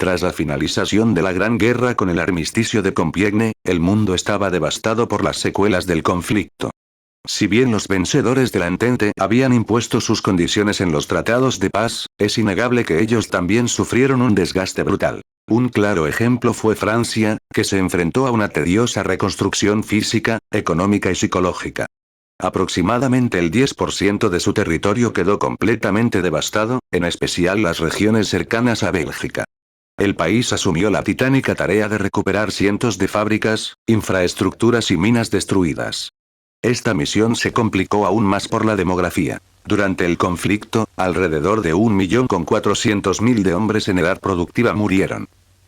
Tras la finalización de la Gran Guerra con el armisticio de Compiègne, el mundo estaba devastado por las secuelas del conflicto. Si bien los vencedores de la Entente habían impuesto sus condiciones en los tratados de paz, es innegable que ellos también sufrieron un desgaste brutal. Un claro ejemplo fue Francia, que se enfrentó a una tediosa reconstrucción física, económica y psicológica. Aproximadamente el 10% de su territorio quedó completamente devastado, en especial las regiones cercanas a Bélgica. El país asumió la titánica tarea de recuperar cientos de fábricas, infraestructuras y minas destruidas. Esta misión se complicó aún más por la demografía. Durante el conflicto, alrededor de 1.400.000 de hombres en edad productiva murieron.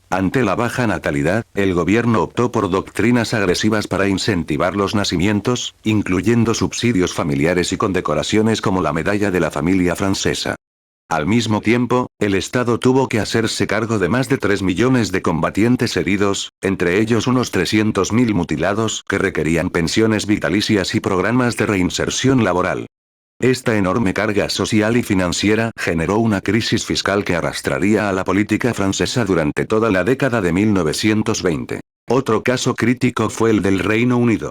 Ante la baja natalidad, el gobierno optó por doctrinas agresivas para incentivar los nacimientos, incluyendo subsidios familiares y condecoraciones como la medalla de la familia francesa. Al mismo tiempo, el Estado tuvo que hacerse cargo de más de 3 millones de combatientes heridos, entre ellos unos 300.000 mutilados que requerían pensiones vitalicias y programas de reinserción laboral. Esta enorme carga social y financiera generó una crisis fiscal que arrastraría a la política francesa durante toda la década de 1920. Otro caso crítico fue el del Reino Unido.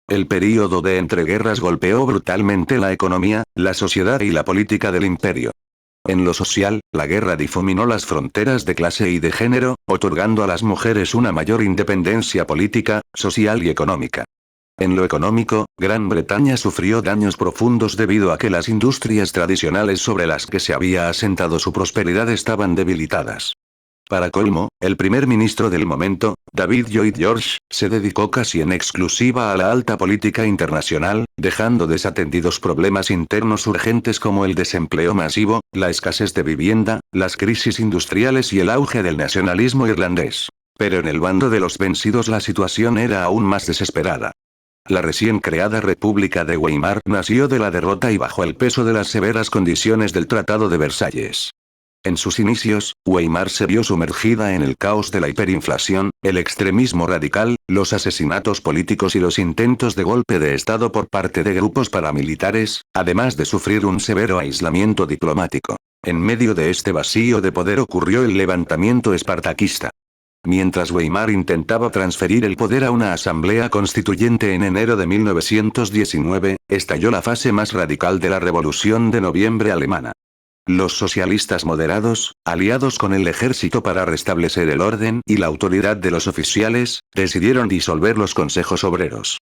El período de entreguerras golpeó brutalmente la economía, la sociedad y la política del imperio. En lo social, la guerra difuminó las fronteras de clase y de género, otorgando a las mujeres una mayor independencia política, social y económica. En lo económico, Gran Bretaña sufrió daños profundos debido a que las industrias tradicionales sobre las que se había asentado su prosperidad estaban debilitadas. Para colmo, el primer ministro del momento, David Lloyd George, se dedicó casi en exclusiva a la alta política internacional, dejando desatendidos problemas internos urgentes como el desempleo masivo, la escasez de vivienda, las crisis industriales y el auge del nacionalismo irlandés. Pero en el bando de los vencidos la situación era aún más desesperada. La recién creada República de Weimar nació de la derrota y bajo el peso de las severas condiciones del Tratado de Versalles. En sus inicios, Weimar se vio sumergida en el caos de la hiperinflación, el extremismo radical, los asesinatos políticos y los intentos de golpe de Estado por parte de grupos paramilitares, además de sufrir un severo aislamiento diplomático. En medio de este vacío de poder ocurrió el levantamiento espartaquista. Mientras Weimar intentaba transferir el poder a una asamblea constituyente en enero de 1919, estalló la fase más radical de la Revolución de Noviembre alemana. Los socialistas moderados, aliados con el ejército para restablecer el orden y la autoridad de los oficiales, decidieron disolver los consejos obreros.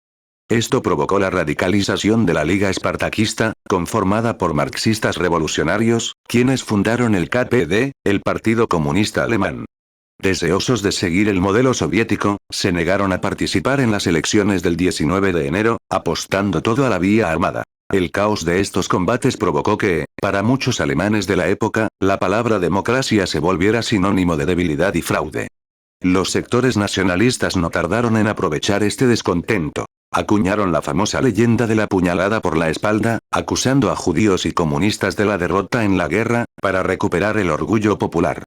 Esto provocó la radicalización de la Liga Espartaquista, conformada por marxistas revolucionarios, quienes fundaron el KPD, el Partido Comunista Alemán. Deseosos de seguir el modelo soviético, se negaron a participar en las elecciones del 19 de enero, apostando todo a la vía armada. El caos de estos combates provocó que, para muchos alemanes de la época, la palabra democracia se volviera sinónimo de debilidad y fraude. Los sectores nacionalistas no tardaron en aprovechar este descontento. Acuñaron la famosa leyenda de la puñalada por la espalda, acusando a judíos y comunistas de la derrota en la guerra, para recuperar el orgullo popular.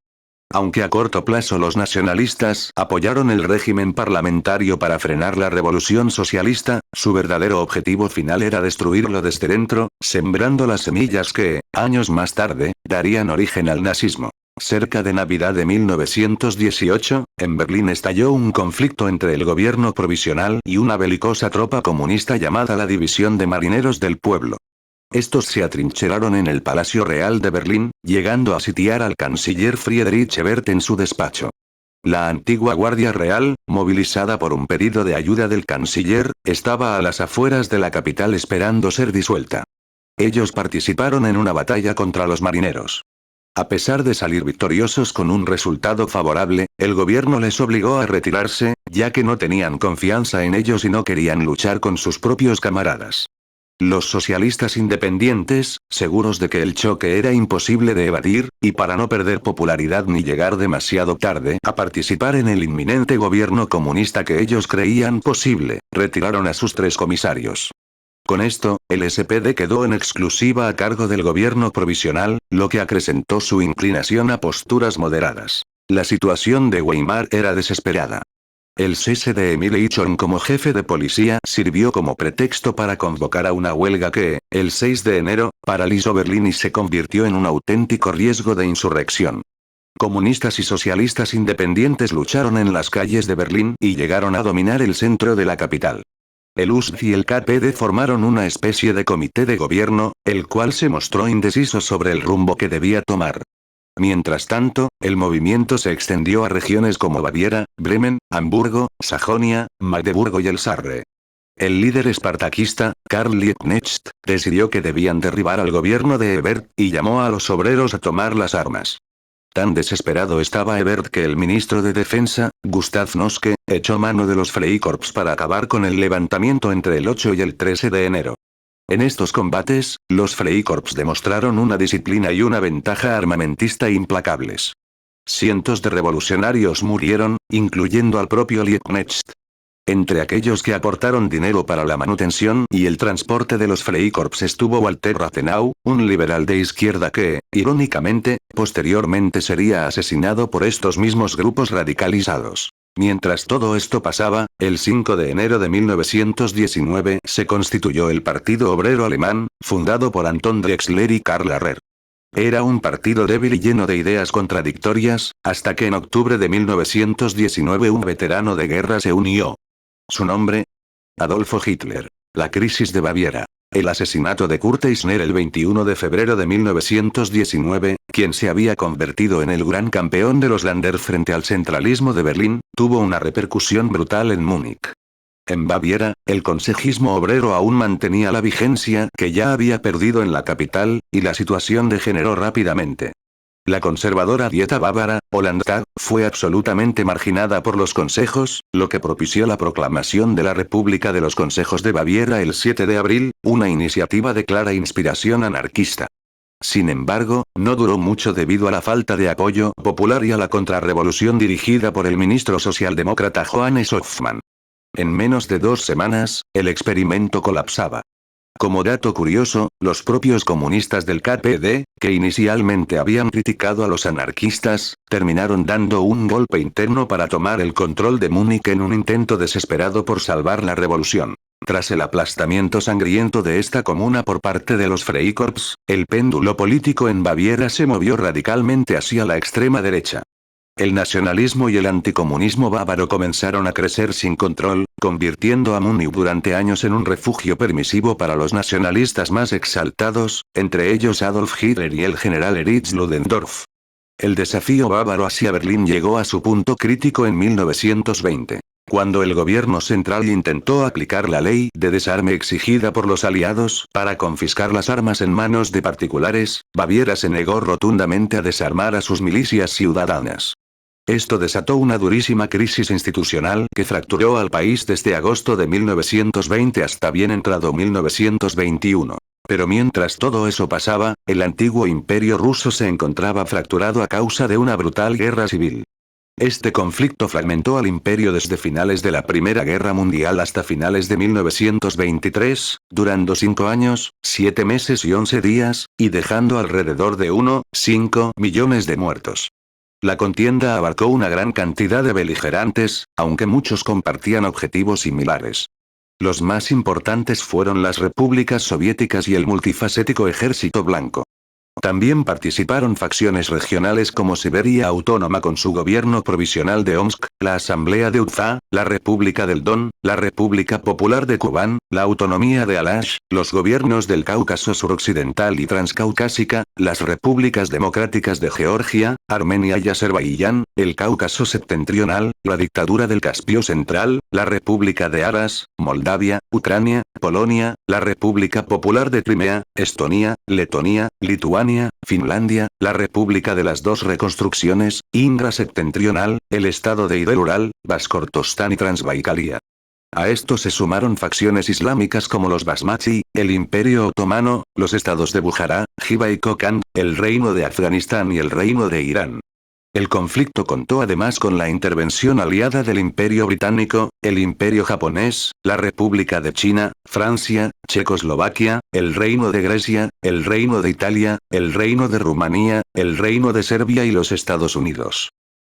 Aunque a corto plazo los nacionalistas apoyaron el régimen parlamentario para frenar la revolución socialista, su verdadero objetivo final era destruirlo desde dentro, sembrando las semillas que, años más tarde, darían origen al nazismo. Cerca de Navidad de 1918, en Berlín estalló un conflicto entre el gobierno provisional y una belicosa tropa comunista llamada la División de Marineros del Pueblo. Estos se atrincheraron en el Palacio Real de Berlín, llegando a sitiar al canciller Friedrich Ebert en su despacho. La antigua Guardia Real, movilizada por un pedido de ayuda del canciller, estaba a las afueras de la capital esperando ser disuelta. Ellos participaron en una batalla contra los marineros. A pesar de salir victoriosos con un resultado favorable, el gobierno les obligó a retirarse, ya que no tenían confianza en ellos y no querían luchar con sus propios camaradas. Los socialistas independientes, seguros de que el choque era imposible de evadir, y para no perder popularidad ni llegar demasiado tarde a participar en el inminente gobierno comunista que ellos creían posible, retiraron a sus 3 comisarios. Con esto, el SPD quedó en exclusiva a cargo del gobierno provisional, lo que acrecentó su inclinación a posturas moderadas. La situación de Weimar era desesperada. El cese de Emil Eichhorn como jefe de policía sirvió como pretexto para convocar a una huelga que, el 6 de enero, paralizó Berlín y se convirtió en un auténtico riesgo de insurrección. Comunistas y socialistas independientes lucharon en las calles de Berlín y llegaron a dominar el centro de la capital. El USPD y el KPD formaron una especie de comité de gobierno, el cual se mostró indeciso sobre el rumbo que debía tomar. Mientras tanto, el movimiento se extendió a regiones como Baviera, Bremen, Hamburgo, Sajonia, Magdeburgo y el Sarre. El líder espartaquista, Karl Liebknecht, decidió que debían derribar al gobierno de Ebert, y llamó a los obreros a tomar las armas. Tan desesperado estaba Ebert que el ministro de Defensa, Gustav Noske, echó mano de los Freikorps para acabar con el levantamiento entre el 8 y el 13 de enero. En estos combates, los Freikorps demostraron una disciplina y una ventaja armamentista implacables. Cientos de revolucionarios murieron, incluyendo al propio Liebknecht. Entre aquellos que aportaron dinero para la manutención y el transporte de los Freikorps estuvo Walter Rathenau, un liberal de izquierda que, irónicamente, posteriormente sería asesinado por estos mismos grupos radicalizados. Mientras todo esto pasaba, el 5 de enero de 1919 se constituyó el Partido Obrero Alemán, fundado por Anton Drexler y Karl Rahrer. Era un partido débil y lleno de ideas contradictorias, hasta que en octubre de 1919 un veterano de guerra se unió. Su nombre: Adolfo Hitler. La crisis de Baviera. El asesinato de Kurt Eisner el 21 de febrero de 1919, quien se había convertido en el gran campeón de los Länder frente al centralismo de Berlín, tuvo una repercusión brutal en Múnich. En Baviera, el consejismo obrero aún mantenía la vigencia que ya había perdido en la capital, y la situación degeneró rápidamente. La conservadora Dieta bávara, o Landtag, fue absolutamente marginada por los consejos, lo que propició la proclamación de la República de los Consejos de Baviera el 7 de abril, una iniciativa de clara inspiración anarquista. Sin embargo, no duró mucho debido a la falta de apoyo popular y a la contrarrevolución dirigida por el ministro socialdemócrata Johannes Hoffmann. En menos de 2 semanas, el experimento colapsaba. Como dato curioso, los propios comunistas del KPD, que inicialmente habían criticado a los anarquistas, terminaron dando un golpe interno para tomar el control de Múnich en un intento desesperado por salvar la revolución. Tras el aplastamiento sangriento de esta comuna por parte de los Freikorps, el péndulo político en Baviera se movió radicalmente hacia la extrema derecha. El nacionalismo y el anticomunismo bávaro comenzaron a crecer sin control, convirtiendo a Múnich durante años en un refugio permisivo para los nacionalistas más exaltados, entre ellos Adolf Hitler y el general Erich Ludendorff. El desafío bávaro hacia Berlín llegó a su punto crítico en 1920. Cuando el gobierno central intentó aplicar la ley de desarme exigida por los aliados para confiscar las armas en manos de particulares, Baviera se negó rotundamente a desarmar a sus milicias ciudadanas. Esto desató una durísima crisis institucional que fracturó al país desde agosto de 1920 hasta bien entrado 1921. Pero mientras todo eso pasaba, el antiguo imperio ruso se encontraba fracturado a causa de una brutal guerra civil. Este conflicto fragmentó al imperio desde finales de la Primera Guerra Mundial hasta finales de 1923, durando 5 años, 7 meses y 11 días, y dejando alrededor de 1,5 millones de muertos. La contienda abarcó una gran cantidad de beligerantes, aunque muchos compartían objetivos similares. Los más importantes fueron las repúblicas soviéticas y el multifacético Ejército Blanco. También participaron facciones regionales como Siberia Autónoma con su gobierno provisional de Omsk, la Asamblea de Ufa, la República del Don, la República Popular de Kubán, la Autonomía de Alash, los gobiernos del Cáucaso suroccidental y transcaucásica, las repúblicas democráticas de Georgia, Armenia y Azerbaiyán, el Cáucaso septentrional, la dictadura del Caspio central, la República de Aras, Moldavia, Ucrania, Polonia, la República Popular de Crimea, Estonia, Letonia, Lituania, Finlandia, la República de las Dos Reconstrucciones, Indra septentrional, el estado de Ider-Ural, Baskortostán y Transbaikalia. A esto se sumaron facciones islámicas como los Basmachi, el Imperio Otomano, los estados de Bujara, Jiva y Kokand, el Reino de Afganistán y el Reino de Irán. El conflicto contó además con la intervención aliada del Imperio Británico, el Imperio Japonés, la República de China, Francia, Checoslovaquia, el Reino de Grecia, el Reino de Italia, el Reino de Rumanía, el Reino de Serbia y los Estados Unidos.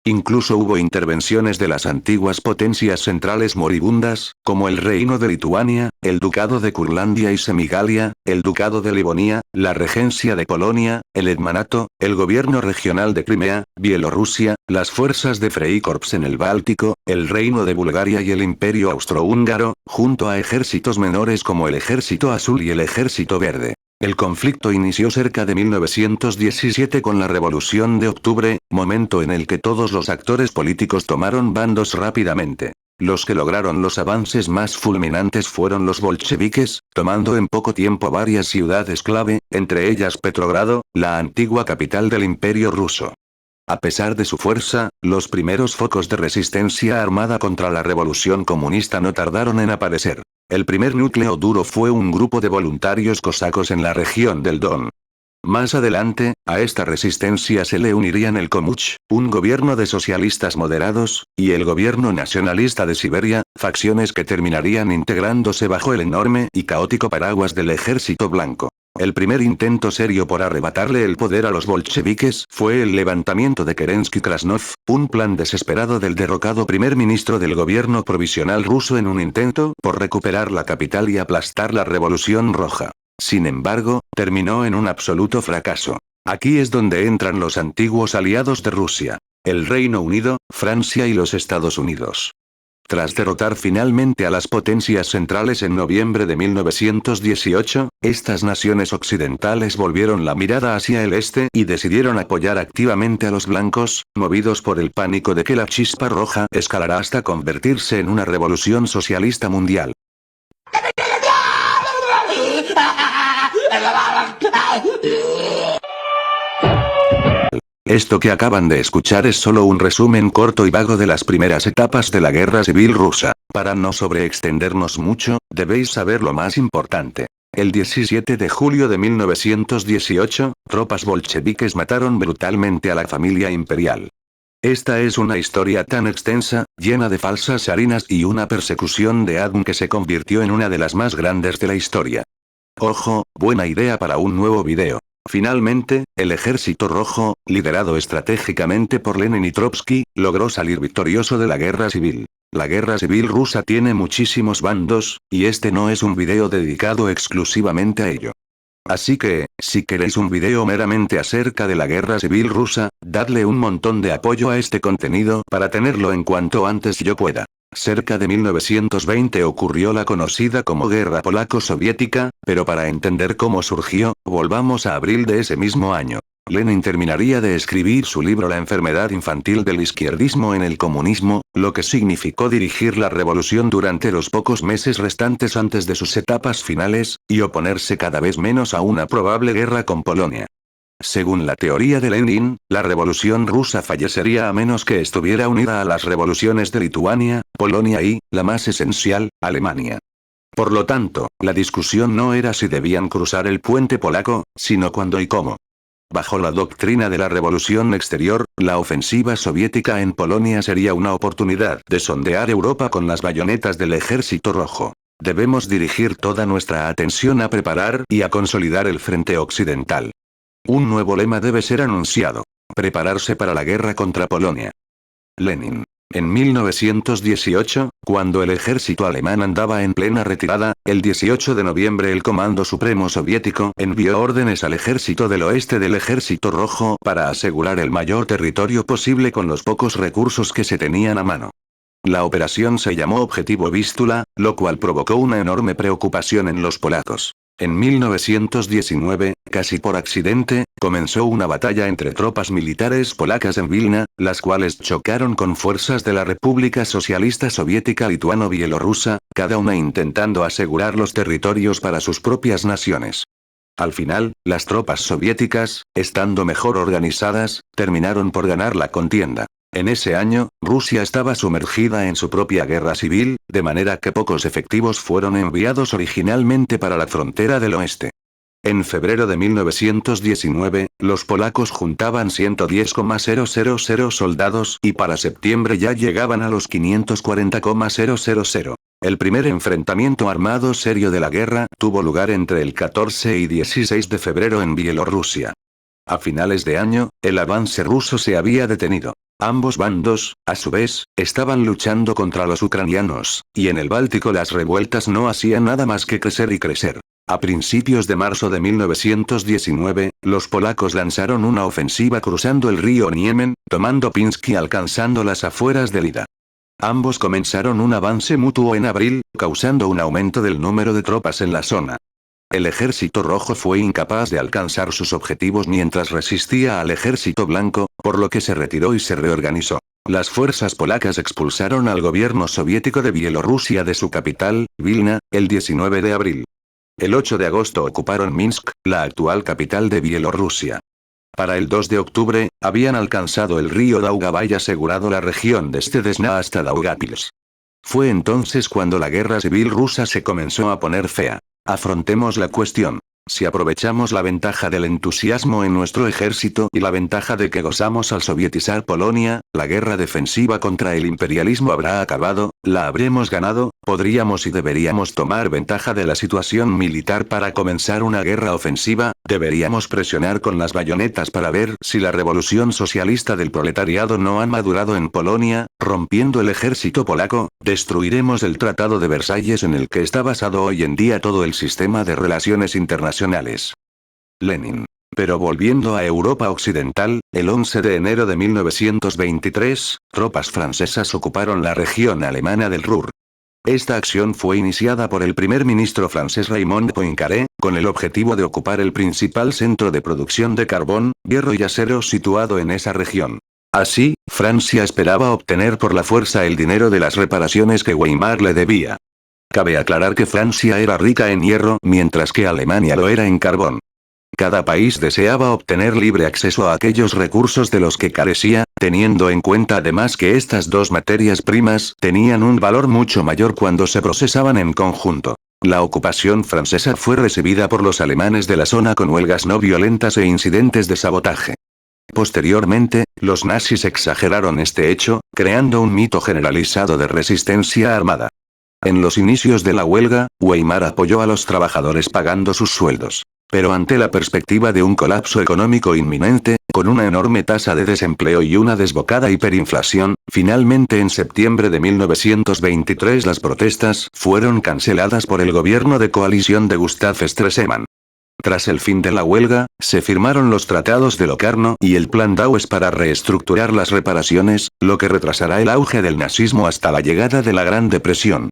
Incluso hubo intervenciones de las antiguas potencias centrales moribundas, como el Reino de Lituania, el Ducado de Curlandia y Semigalia, el Ducado de Livonia, la Regencia de Polonia, el Hetmanato, el Gobierno Regional de Crimea, Bielorrusia, las fuerzas de Freikorps en el Báltico, el Reino de Bulgaria y el Imperio Austrohúngaro, junto a ejércitos menores como el Ejército Azul y el Ejército Verde. El conflicto inició cerca de 1917 con la Revolución de Octubre, momento en el que todos los actores políticos tomaron bandos rápidamente. Los que lograron los avances más fulminantes fueron los bolcheviques, tomando en poco tiempo varias ciudades clave, entre ellas Petrogrado, la antigua capital del Imperio ruso. A pesar de su fuerza, los primeros focos de resistencia armada contra la revolución comunista no tardaron en aparecer. El primer núcleo duro fue un grupo de voluntarios cosacos en la región del Don. Más adelante, a esta resistencia se le unirían el Komuch, un gobierno de socialistas moderados, y el gobierno nacionalista de Siberia, facciones que terminarían integrándose bajo el enorme y caótico paraguas del Ejército Blanco. El primer intento serio por arrebatarle el poder a los bolcheviques fue el levantamiento de Kerensky-Krasnov, un plan desesperado del derrocado primer ministro del gobierno provisional ruso en un intento por recuperar la capital y aplastar la Revolución Roja. Sin embargo, terminó en un absoluto fracaso. Aquí es donde entran los antiguos aliados de Rusia: el Reino Unido, Francia y los Estados Unidos. Tras derrotar finalmente a las potencias centrales en noviembre de 1918, estas naciones occidentales volvieron la mirada hacia el este y decidieron apoyar activamente a los blancos, movidos por el pánico de que la chispa roja escalará hasta convertirse en una revolución socialista mundial. Esto que acaban de escuchar es solo un resumen corto y vago de las primeras etapas de la Guerra Civil Rusa. Para no sobreextendernos mucho, debéis saber lo más importante. El 17 de julio de 1918, tropas bolcheviques mataron brutalmente a la familia imperial. Esta es una historia tan extensa, llena de falsas harinas y una persecución de ADN que se convirtió en una de las más grandes de la historia. Ojo, buena idea para un nuevo video. Finalmente, el Ejército Rojo, liderado estratégicamente por Lenin y Trotsky, logró salir victorioso de la guerra civil. La guerra civil rusa tiene muchísimos bandos, y este no es un video dedicado exclusivamente a ello. Así que, si queréis un video meramente acerca de la guerra civil rusa, dadle un montón de apoyo a este contenido para tenerlo en cuanto antes yo pueda. Cerca de 1920 ocurrió la conocida como Guerra Polaco-Soviética, pero para entender cómo surgió, volvamos a abril de ese mismo año. Lenin terminaría de escribir su libro La enfermedad infantil del izquierdismo en el comunismo, lo que significó dirigir la revolución durante los pocos meses restantes antes de sus etapas finales, y oponerse cada vez menos a una probable guerra con Polonia. Según la teoría de Lenin, la revolución rusa fallecería a menos que estuviera unida a las revoluciones de Lituania, Polonia y, la más esencial, Alemania. Por lo tanto, la discusión no era si debían cruzar el puente polaco, sino cuándo y cómo. Bajo la doctrina de la revolución exterior, la ofensiva soviética en Polonia sería una oportunidad de sondear Europa con las bayonetas del Ejército Rojo. Debemos dirigir toda nuestra atención a preparar y a consolidar el frente occidental. Un nuevo lema debe ser anunciado: prepararse para la guerra contra Polonia. Lenin. En 1918, cuando el ejército alemán andaba en plena retirada, el 18 de noviembre el Comando Supremo Soviético envió órdenes al ejército del oeste del Ejército Rojo para asegurar el mayor territorio posible con los pocos recursos que se tenían a mano. La operación se llamó Objetivo Vístula, lo cual provocó una enorme preocupación en los polacos. En 1919, casi por accidente, comenzó una batalla entre tropas militares polacas en Vilna, las cuales chocaron con fuerzas de la República Socialista Soviética Lituano-Bielorrusa, cada una intentando asegurar los territorios para sus propias naciones. Al final, las tropas soviéticas, estando mejor organizadas, terminaron por ganar la contienda. En ese año, Rusia estaba sumergida en su propia guerra civil, de manera que pocos efectivos fueron enviados originalmente para la frontera del oeste. En febrero de 1919, los polacos juntaban 110,000 soldados y para septiembre ya llegaban a los 540,000. El primer enfrentamiento armado serio de la guerra tuvo lugar entre el 14 y 16 de febrero en Bielorrusia. A finales de año, el avance ruso se había detenido. Ambos bandos, a su vez, estaban luchando contra los ucranianos, y en el Báltico las revueltas no hacían nada más que crecer y crecer. A principios de marzo de 1919, los polacos lanzaron una ofensiva cruzando el río Niemen, tomando Pinsk y alcanzando las afueras de Lida. Ambos comenzaron un avance mutuo en abril, causando un aumento del número de tropas en la zona. El ejército rojo fue incapaz de alcanzar sus objetivos mientras resistía al ejército blanco, por lo que se retiró y se reorganizó. Las fuerzas polacas expulsaron al gobierno soviético de Bielorrusia de su capital, Vilna, el 19 de abril. El 8 de agosto ocuparon Minsk, la actual capital de Bielorrusia. Para el 2 de octubre, habían alcanzado el río Daugava y asegurado la región desde Desna hasta Daugavpils. Fue entonces cuando la guerra civil rusa se comenzó a poner fea. Afrontemos la cuestión. Si aprovechamos la ventaja del entusiasmo en nuestro ejército y la ventaja de que gozamos al sovietizar Polonia, la guerra defensiva contra el imperialismo habrá acabado, la habremos ganado, podríamos y deberíamos tomar ventaja de la situación militar para comenzar una guerra ofensiva, deberíamos presionar con las bayonetas para ver si la revolución socialista del proletariado no ha madurado en Polonia, rompiendo el ejército polaco, destruiremos el Tratado de Versalles en el que está basado hoy en día todo el sistema de relaciones internacionales. Lenin. Pero volviendo a Europa Occidental, el 11 de enero de 1923, tropas francesas ocuparon la región alemana del Ruhr. Esta acción fue iniciada por el primer ministro francés Raymond Poincaré, con el objetivo de ocupar el principal centro de producción de carbón, hierro y acero situado en esa región. Así, Francia esperaba obtener por la fuerza el dinero de las reparaciones que Weimar le debía. Cabe aclarar que Francia era rica en hierro mientras que Alemania lo era en carbón. Cada país deseaba obtener libre acceso a aquellos recursos de los que carecía, teniendo en cuenta además que estas dos materias primas tenían un valor mucho mayor cuando se procesaban en conjunto. La ocupación francesa fue recibida por los alemanes de la zona con huelgas no violentas e incidentes de sabotaje. Posteriormente, los nazis exageraron este hecho, creando un mito generalizado de resistencia armada. En los inicios de la huelga, Weimar apoyó a los trabajadores pagando sus sueldos. Pero ante la perspectiva de un colapso económico inminente, con una enorme tasa de desempleo y una desbocada hiperinflación, finalmente en septiembre de 1923 las protestas fueron canceladas por el gobierno de coalición de Gustav Stresemann. Tras el fin de la huelga, se firmaron los tratados de Locarno y el Plan Dawes para reestructurar las reparaciones, lo que retrasará el auge del nazismo hasta la llegada de la Gran Depresión.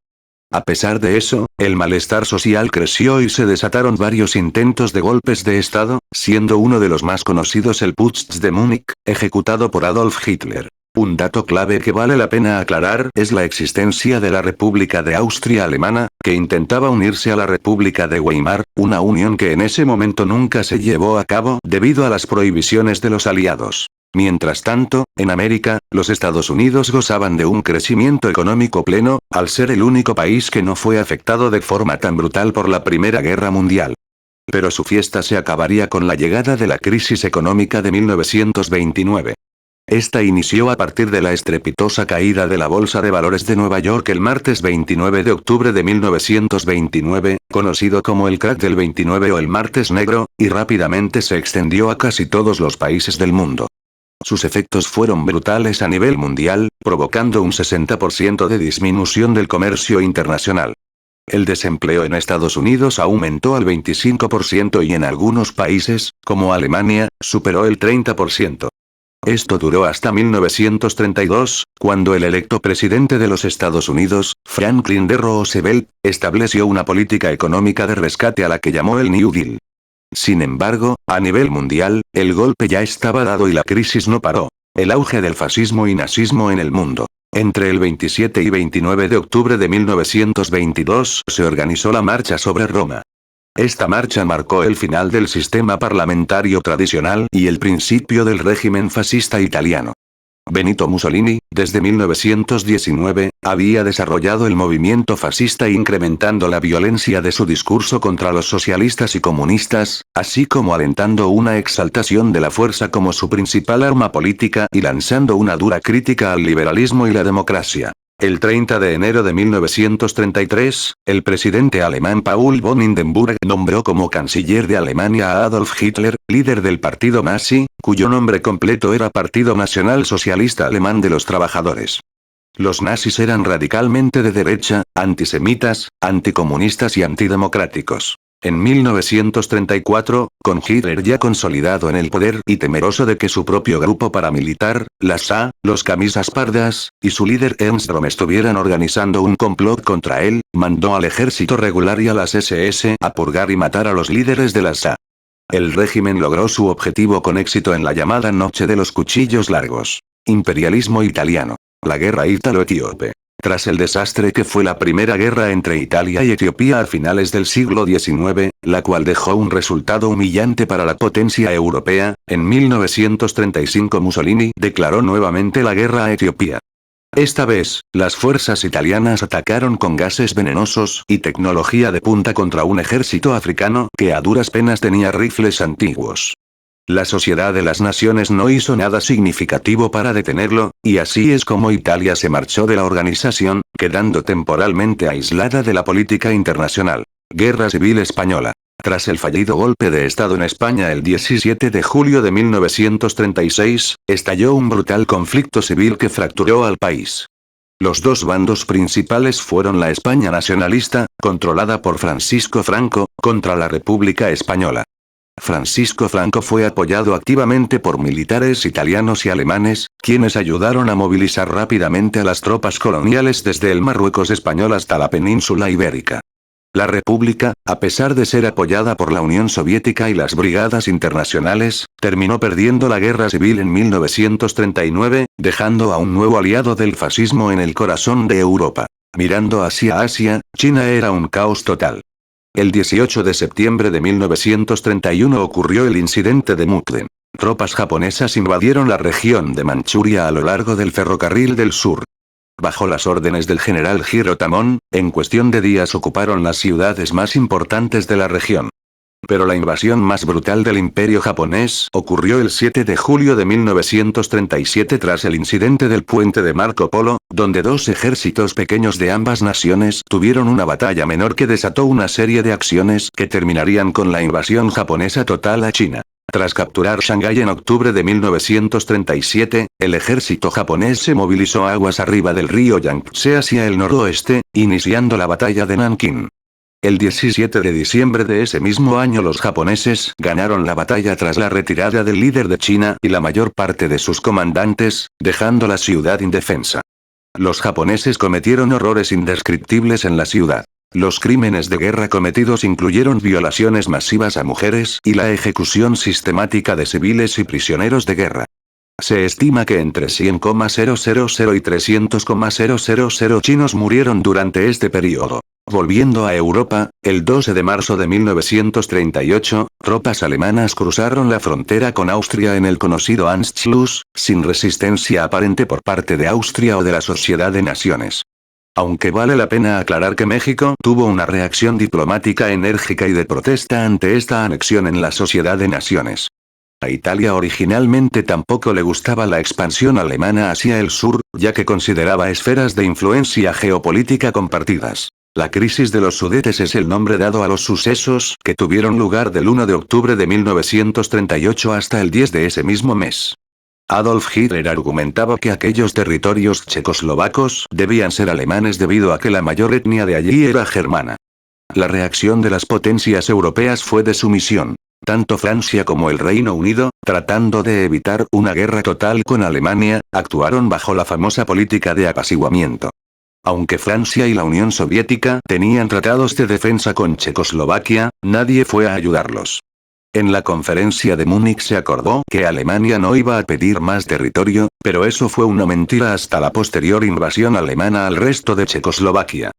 A pesar de eso, el malestar social creció y se desataron varios intentos de golpes de Estado, siendo uno de los más conocidos el Putsch de Múnich, ejecutado por Adolf Hitler. Un dato clave que vale la pena aclarar es la existencia de la República de Austria Alemana, que intentaba unirse a la República de Weimar, una unión que en ese momento nunca se llevó a cabo debido a las prohibiciones de los aliados. Mientras tanto, en América, los Estados Unidos gozaban de un crecimiento económico pleno, al ser el único país que no fue afectado de forma tan brutal por la Primera Guerra Mundial. Pero su fiesta se acabaría con la llegada de la crisis económica de 1929. Esta inició a partir de la estrepitosa caída de la Bolsa de Valores de Nueva York el martes 29 de octubre de 1929, conocido como el crack del 29 o el martes negro, y rápidamente se extendió a casi todos los países del mundo. Sus efectos fueron brutales a nivel mundial, provocando un 60% de disminución del comercio internacional. El desempleo en Estados Unidos aumentó al 25% y en algunos países, como Alemania, superó el 30%. Esto duró hasta 1932, cuando el electo presidente de los Estados Unidos, Franklin D. Roosevelt, estableció una política económica de rescate a la que llamó el New Deal. Sin embargo, a nivel mundial, el golpe ya estaba dado y la crisis no paró. El auge del fascismo y nazismo en el mundo. Entre el 27 y 29 de octubre de 1922 se organizó la Marcha sobre Roma. Esta marcha marcó el final del sistema parlamentario tradicional y el principio del régimen fascista italiano. Benito Mussolini, desde 1919, había desarrollado el movimiento fascista incrementando la violencia de su discurso contra los socialistas y comunistas, así como alentando una exaltación de la fuerza como su principal arma política y lanzando una dura crítica al liberalismo y la democracia. El 30 de enero de 1933, el presidente alemán Paul von Hindenburg nombró como canciller de Alemania a Adolf Hitler, líder del partido nazi, cuyo nombre completo era Partido Nacional Socialista Alemán de los Trabajadores. Los nazis eran radicalmente de derecha, antisemitas, anticomunistas y antidemocráticos. En 1934, con Hitler ya consolidado en el poder y temeroso de que su propio grupo paramilitar, la SA, los Camisas Pardas, y su líder Ernst Röhm estuvieran organizando un complot contra él, mandó al ejército regular y a las SS a purgar y matar a los líderes de la SA. El régimen logró su objetivo con éxito en la llamada Noche de los Cuchillos Largos. Imperialismo italiano. La guerra ítalo-etíope. Tras el desastre que fue la primera guerra entre Italia y Etiopía a finales del siglo XIX, la cual dejó un resultado humillante para la potencia europea, en 1935 Mussolini declaró nuevamente la guerra a Etiopía. Esta vez, las fuerzas italianas atacaron con gases venenosos y tecnología de punta contra un ejército africano que a duras penas tenía rifles antiguos. La Sociedad de las Naciones no hizo nada significativo para detenerlo, y así es como Italia se marchó de la organización, quedando temporalmente aislada de la política internacional. Guerra Civil Española. Tras el fallido golpe de Estado en España el 17 de julio de 1936, estalló un brutal conflicto civil que fracturó al país. Los dos bandos principales fueron la España nacionalista, controlada por Francisco Franco, contra la República Española. Francisco Franco fue apoyado activamente por militares italianos y alemanes, quienes ayudaron a movilizar rápidamente a las tropas coloniales desde el Marruecos español hasta la península ibérica. La República, a pesar de ser apoyada por la Unión Soviética y las brigadas internacionales, terminó perdiendo la guerra civil en 1939, dejando a un nuevo aliado del fascismo en el corazón de Europa. Mirando hacia Asia, China era un caos total. El 18 de septiembre de 1931 ocurrió el incidente de Mukden. Tropas japonesas invadieron la región de Manchuria a lo largo del ferrocarril del sur. Bajo las órdenes del general Jiro Tamon, en cuestión de días ocuparon las ciudades más importantes de la región. Pero la invasión más brutal del imperio japonés ocurrió el 7 de julio de 1937 tras el incidente del puente de Marco Polo, donde dos ejércitos pequeños de ambas naciones tuvieron una batalla menor que desató una serie de acciones que terminarían con la invasión japonesa total a China. Tras capturar Shanghái en octubre de 1937, el ejército japonés se movilizó aguas arriba del río Yangtze hacia el noroeste, iniciando la batalla de Nankín. El 17 de diciembre de ese mismo año los japoneses ganaron la batalla tras la retirada del líder de China y la mayor parte de sus comandantes, dejando la ciudad indefensa. Los japoneses cometieron horrores indescriptibles en la ciudad. Los crímenes de guerra cometidos incluyeron violaciones masivas a mujeres y la ejecución sistemática de civiles y prisioneros de guerra. Se estima que entre 100,000 y 300,000 chinos murieron durante este periodo. Volviendo a Europa, el 12 de marzo de 1938, tropas alemanas cruzaron la frontera con Austria en el conocido Anschluss, sin resistencia aparente por parte de Austria o de la Sociedad de Naciones. Aunque vale la pena aclarar que México tuvo una reacción diplomática enérgica y de protesta ante esta anexión en la Sociedad de Naciones. A Italia originalmente tampoco le gustaba la expansión alemana hacia el sur, ya que consideraba esferas de influencia geopolítica compartidas. La crisis de los Sudetes es el nombre dado a los sucesos que tuvieron lugar del 1 de octubre de 1938 hasta el 10 de ese mismo mes. Adolf Hitler argumentaba que aquellos territorios checoslovacos debían ser alemanes debido a que la mayor etnia de allí era germana. La reacción de las potencias europeas fue de sumisión. Tanto Francia como el Reino Unido, tratando de evitar una guerra total con Alemania, actuaron bajo la famosa política de apaciguamiento. Aunque Francia y la Unión Soviética tenían tratados de defensa con Checoslovaquia, nadie fue a ayudarlos. En la conferencia de Múnich se acordó que Alemania no iba a pedir más territorio, pero eso fue una mentira hasta la posterior invasión alemana al resto de Checoslovaquia.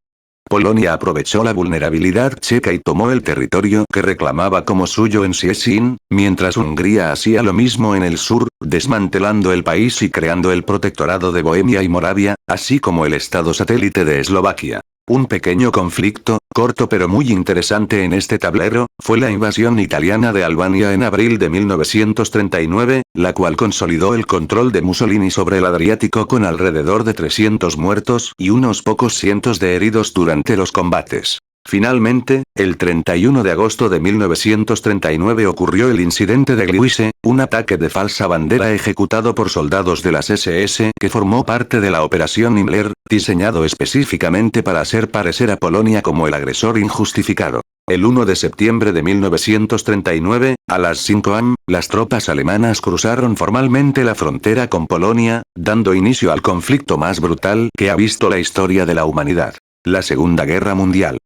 Polonia aprovechó la vulnerabilidad checa y tomó el territorio que reclamaba como suyo en Szczecin, mientras Hungría hacía lo mismo en el sur, desmantelando el país y creando el protectorado de Bohemia y Moravia, así como el estado satélite de Eslovaquia. Un pequeño conflicto, corto pero muy interesante en este tablero, fue la invasión italiana de Albania en abril de 1939, la cual consolidó el control de Mussolini sobre el Adriático con alrededor de 300 muertos y unos pocos cientos de heridos durante los combates. Finalmente, el 31 de agosto de 1939 ocurrió el incidente de Gliwice, un ataque de falsa bandera ejecutado por soldados de las SS que formó parte de la Operación Himmler, diseñado específicamente para hacer parecer a Polonia como el agresor injustificado. El 1 de septiembre de 1939, a las 5 am, las tropas alemanas cruzaron formalmente la frontera con Polonia, dando inicio al conflicto más brutal que ha visto la historia de la humanidad. La Segunda Guerra Mundial.